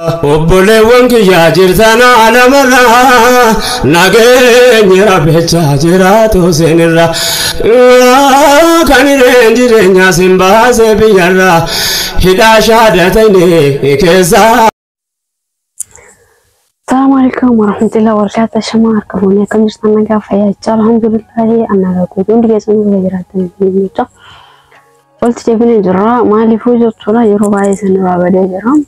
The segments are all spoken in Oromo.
Obboleewwan kiyyaa jirtan alamarraa nageenya rabbichaa jiraatu seenirra kan jireenyaa sin baasee biyyarraa hidhaa shaadatanii keessaa. السلام عليكم ورحمة الله وبركاته. شمار كوني كم جرتنا كافية الحمد لله أنا كنت جالسة نقرأ جراتنا قلت جبنا جراء ما لي فوجد ولا يروى سنة بعد جرام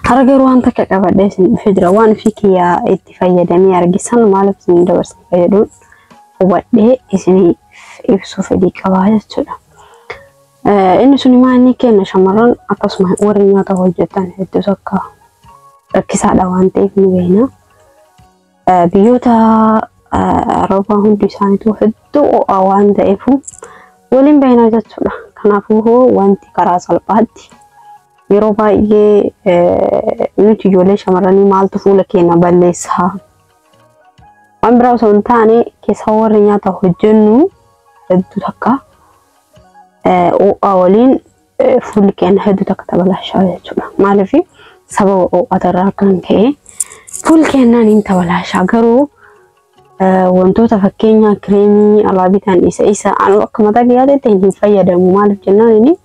هرجعوا أنت كأبدا فجرة وان فيك يا اتفاقية دمي أرجسان ما لبسني درس فيدون وبعده إسني إفسوف دي كوايا شلا إنه سني ما إني كنا شمران أتصمع ورنيا توجدان هتوسكا ركز على وانتي في بينا بيوتا ربعهم ديسانتو هدو أوان دايفو ولين بينا جاتولا كنافوه وانتي كراس البادي يروبا إيه نتي جولي شمراني مالتو فولا كينا بلسها وان براو سونتاني كيساور رنياتا هجنو هدو تكا او أولين فولا كينا هدو تكا تبلاشا جاتولا مالفي سبب أو أتراكن كه كل كنا ننت ولا شجرو وانتو تفكينا كريمي الله بيتان إسا أنا كم تجيء تهني فيا مال جناني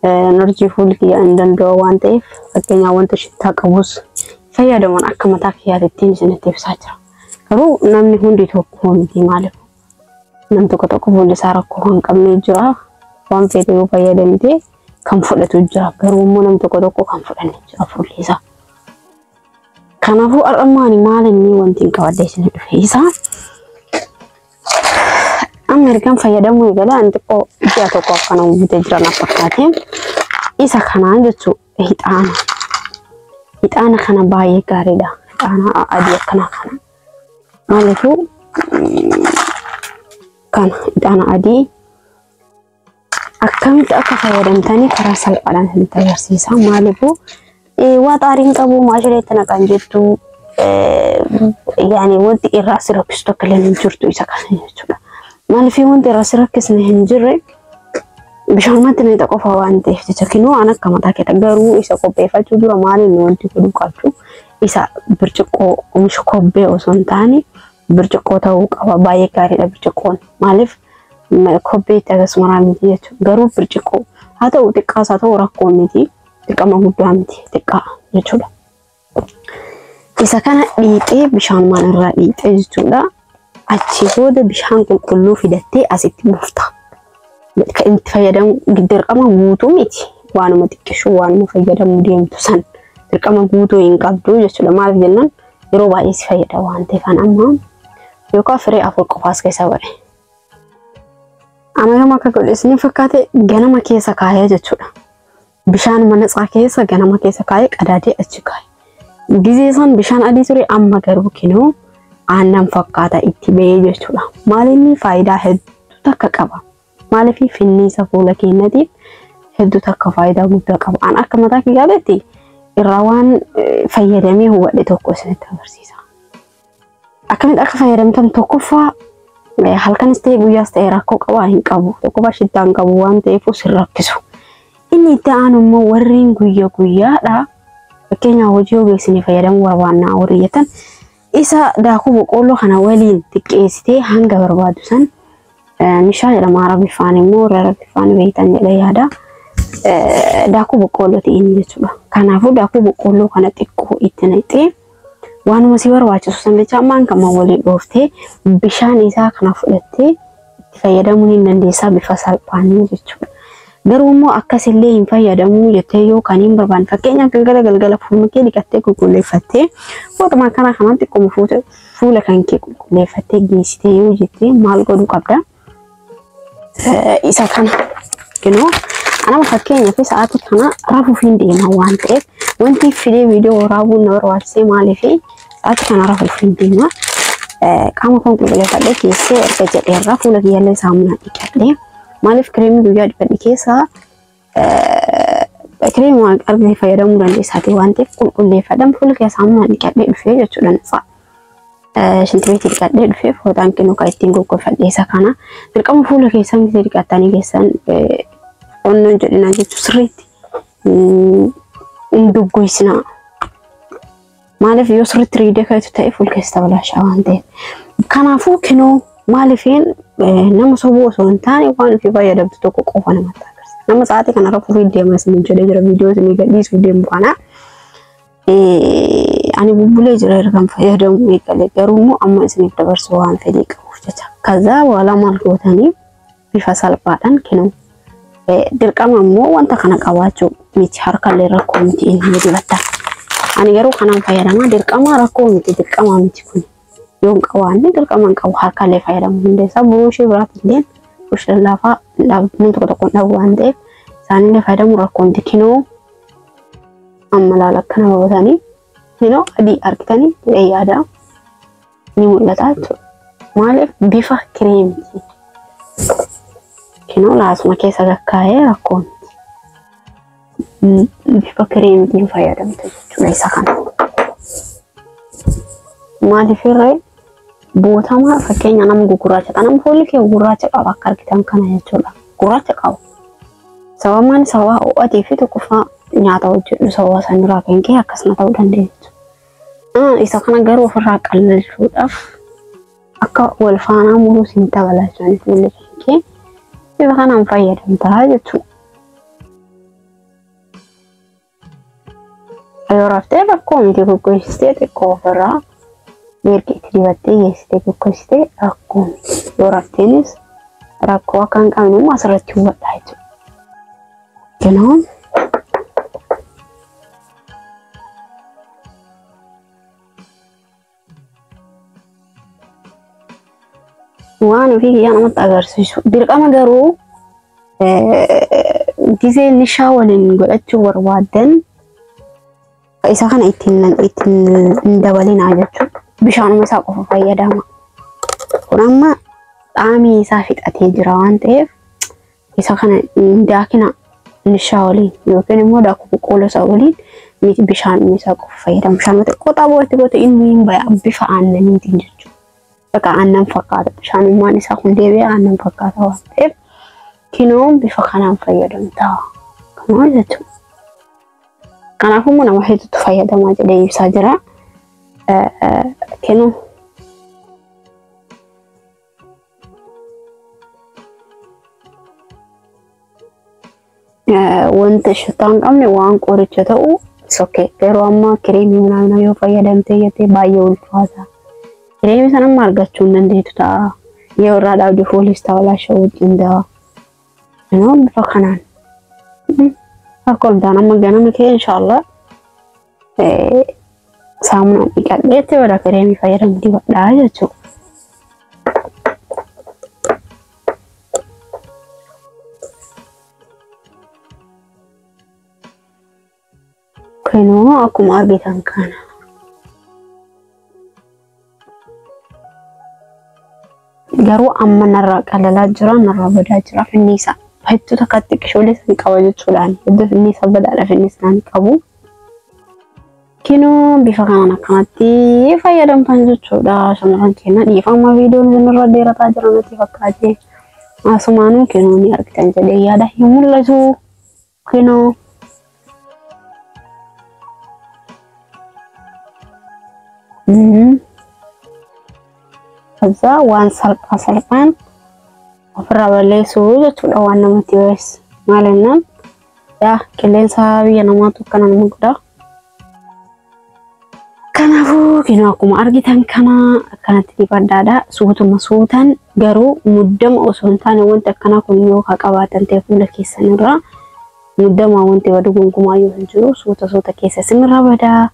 نرجع فول كي عندنا دو وانتف فكينا وانتو شتى كبوس فيا دم أنا كم تجيء تين سنة تفساترا كرو نمني هندي توكون دي مالك نمتو كتوكون لسارة كوهان كم نجرا وان فيديو فيا دمتي كم فلت وجرا كرو منام تكودوكو كم فلت نجرا فليسا كنافو أرماني مالني وانتين كواديس نفيسا أمريكان فيدمو يقلا أنتكو جاتوكو كانوا بتجرا نفقاتهم إسا كنا جتو هيتانا كنا باي كاريدا أنا أدي كنا مالكو كان هيتانا أدي أكمل أكفى يدمتني كراسل على هالتجرسيسا مالبو وطارين كابو ما شريتنا كان جتو يعني ودي الرأس ركستو كلنا نجرتو إذا كان يجولا مال في ودي الرأس ركسنا هنجري بشان ما تني تقفى وانتي تتكينو أنا كما تاكيت أجرو إذا كوبي فاتجورا مالي نوانتي كلو كاتو إذا برجكو ومش كوبي وسنتاني برجكو تاوك أو باي كاري برجكون مالف كوبي تجس مرامي جرو برجكو هذا وتكا ساتو راكونيتي تكا مغبامتي تكا يجولا إذا كان ديتي بشان ما نرى ديتي يجولا أتشيبوده بشان كله في دتي أسيتي مفتا كأنت فيدم قدر أما موتو ميتي وأنا ما تكشوا وأنا ما فيدم مديم تسان ترك أما موتو ينقبضو يجولا ما في جنان يروبا إيش فيدا وانتي كان أما يوكا فري أفول قفاس كيساوري أنا ما كقول إسني فكرت جانا ما كيسا كاية جتولا بشان من صاكيسا جانا ما كيسا كاية أداتي أشكاي جزيسان بشان أدي سوري أما كرو كنو أنا فكرت إتباعي جتولا مالني فايدة هدو تككبا مالي في فيني سفولا كينتي هدو تك فايدة متكبا أنا كم تاكي قالتي الروان فيدمي هو اللي توقف سنة تغرسيسا أكمل أخ فيدم تم توقفا halkan istee guyyaa istee rakkoo qabaa hin qabu tokko bashittaan qabu waan ta'eef osoo rakkisu inni itti aanummoo warreen guyyaadha fakkeenya hojii ogeessanii fayyadamu barbaannaa horiyyatan isa daakuu boqqolloo kana waliin xiqqeessitee hanga barbaadu san mishaa jedhama arabiffaan immoo arabiffaan beektan jedha yaada daakuu boqqolloo ta'in jechuudha kanaafuu daakuu boqqolloo kana xiqqoo itti naqxee waan masii barbaachisu sanbechaa maan kama walii dhooftee bishaan isaa kana fudhattee itti fayyadamuun hin dandeessaa bifa salphaanii jechuudha. Garuu immoo akkasillee hin fayyadamuu jettee yoo kan hin barbaanne fakkeenyaaf galgala fuula kee dhiqattee qulqulleeffattee waantuma kana kanaan xiqqoo fuula kan kee qulqulleeffattee geessitee yoo jettee maal godhuu qabda? Isa kana kenoo أنا مفكرين في ساعات كنا رافو فين ديما وانتك وانتي في فيديو رافو نور واتسي مالي في ساعات كنا رافو فين ديما كم كم قبل فدي كيسة بجد الرافو لقي يلا سامنا إكلي مالي في كريم دوجات بدي كيسة كريم ما أرجع فيرم رندي ساتي وانتك كل فدم كل كيس سامنا إكلي في جتولن صار شنتبيتي كده في فودان كنو كايتينغو كفدي سكانا تلقى مفهول كيسان كتير كتاني كيسان ونن جدنا جت سريت induggoysina maaliif yoo sirriitti riidee kaytu ta'e fuul keessa balaashaa waan ta'eef kanaafuu kinoo maaliifin nama soboo osoo hin taane waan itti fayyadamtu tokko qofa namatti agarsiisa. Nama sa'aatii kanarra furii deemas ni jedhee jira viidiyoo isin gadhiisuu deemu kana ani bubbulee jira ergan fayyadamu eegalee garuu immoo amma isiniif dabarsu waan fedhii qabuuf jecha. Kaza wala maal gootanii bifa salphaadhaan kinoo dirqama immoo wanta kana qabaachuu miti harkallee rakkoo miti inni dibatta. Ani garuu kanaan fayyadamaa dirqama rakkoo miti dirqama miti kun. Yoon qabaanne dirqaman qabu harkallee fayyadamu hundeessa buruushii biraatti illee buruushii laafaa namni tokko dhabu waan ta'eef isaanillee fayyadamu rakkoo miti kinoo amma laala akkana babatanii kinoo adii argitanii ta'ee yaada ni mul'ata jechuudha. Maaliif bifa kireemiti kinoo laasuma keessa gakkaa'ee rakkoo miti bifa kireemitiin fayyadamte jechuudha isa kana. Maaliif irree bootama fakkeenya nama gurraacha kanam fuulli kee gurraacha qaba akka argitan kana jechuudha. Gurraacha qaba. Sabamaan sababa ho'atee fi tokkoffaa nyaata hojjedhu sababa sanirraa kan ka'e akkasuma ta'uu dandeessu. Isa kana garuu ofirraa qallalchuudhaaf akka wal faanaa muruu siin tabalachanii fuulli kee bifa kanaan fayyadamtaa jechuudha. Yoo raftee rakkoo miti goggogsitee xiqqoo ofirraa Merkiti dibattee geessitee goggogsitee rakkoo yoo rafteenis rakkoo akka hin qabne immoo asirratti hubadhaa jechuudha. Kanaaf waan ofii kiyyaa namatti agarsiisu dirqama garuu gisee nishaa waliin godhachuu barbaadan isa kana ittiin dabalinaa jechuudha. Bishaanuma isaa qofa fayyadama. Kun amma dhaamii isaa fixatee jira waan ta'eef isa kana daakina nishaa waliin yookiin immoo daakuu boqqolloo isaa waliin miti bishaanuma isaa qofa fayyadama. Bishaanuma xiqqoo xaaboo itti goote inni hin ba'a bifa aannaniitiin jechuudha. Bakka aannan fakkaata bishaanummaan isaa kun deebi'ee aannan fakkaata waan ta'eef kinoon bifa kanaan fayyadamta. Kanaan jechuudha. Kanaafuu nama hedduutu fayyadamaa jedhee ibsaa jira. Kinu wanta shittaan qabne waan qoricha ta'u sokke garuu amma kireemii mana yoo fayyadamte jettee baay'ee ulfaata. Kireemii sana amma argachuu hin dandeettu ta'a. Yoo irraa dhaabdee fooliis ta'aa laashaa wajjin da'a. Kinu bifa kanaan akka oltaan amma ganama kee inshallah saamunaan dhiqadheetti wada kireemii fayyadamu dibadhaa jechuudha. Kunoo akkuma argitan kana. Garuu amma narraa qalalaa jira narraa badaa jira finniisa. Hedduu takka xiqqishoolee san qaba jechuudhaan hedduu finniisa badaadha finniisaan qabu. Kinoo bifa kanaan akkanatti fayyadamtan jechuudha. Shamarran keenya dhiifama viidiyoon isinirra dheerataa jira natti fakkaate. Asumaanuu kinoo ni argitan jedhee yaada hin mul'atu. Kinoo kaza waan salphaan ofirraa balleessuu jechuudha waan namatti beeksisu. Maalinnaan yaa qilleensa biyya namaatu akkana nama godha. Kanaafuu kinoo akkuma argitan kana akkanatti dibadhaadha. Suutuma suutan garuu muddama osoo hin taane wanti akkana kun yoo qabaatan ta'e fuula keessanirraa muddama wanti badu gonkumaa yoo hin jiru suuta keessa isinirra badaa.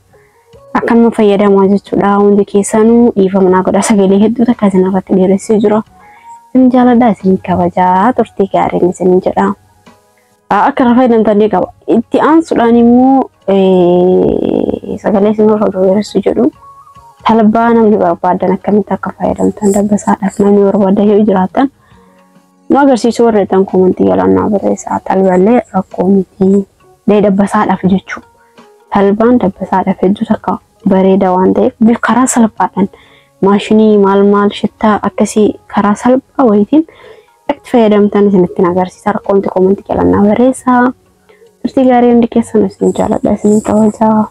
Akkanuma fayyadamaa jechuudha. Wanti keessanuu dhiifama naa godha sagalee hedduu takka isinirratti dheeressee jira. Isin jaaladha isin kabajaa turtii gaariin isin jedha. Akka irra fayyadamtanii qaba. Itti aansuudhaan immoo sagalee isinirra dheeressuu jedhu talbaa namni barbaadan akkamitti akka fayyadamtan dabbasaadhaaf namni barbaadan yoo jiraatan nu agarsiisuu warreetan koomentii jalannaa barreessaa. Talballee rakkoo miti dabbasaadhaaf jechuudha. Talbaan dabbasaadhaaf hedduu takka bareeda waan ta'eef karaa salphaadhaan maashinii maal shittaa akkasii karaa salphaa wayitiin itti fayyadamtan isinitti agarsiisa. Rakkoonti koomentii jalannaa barreessaa. turtii gaarii hundi keessan isin jaalladha isin kabajaa.